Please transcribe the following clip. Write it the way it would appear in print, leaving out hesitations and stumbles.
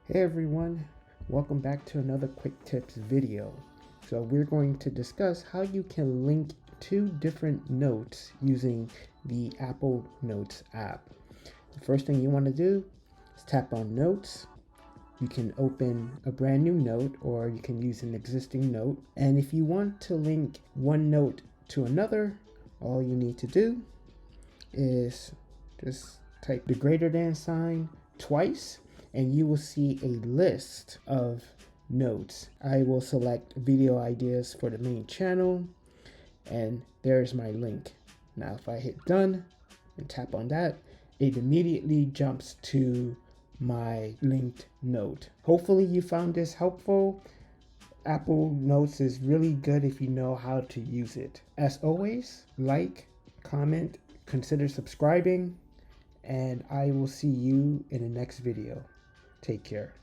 Hey everyone, welcome back to another quick tips video. So we're going to discuss how you can link two different notes using the Apple Notes app. The first thing you want to do is tap on Notes. You can open a brand new note or you can use an existing note. And if you want to link one note to another, all you need to do is just type the greater than sign twice and you will see a list of notes. I will select video ideas for the main channel and there's my link. Now if I hit done and tap on that, it immediately jumps to my linked note. Hopefully you found this helpful. Apple Notes is really good if you know how to use it. As always, like, comment, consider subscribing, and I will see you in the next video. Take care.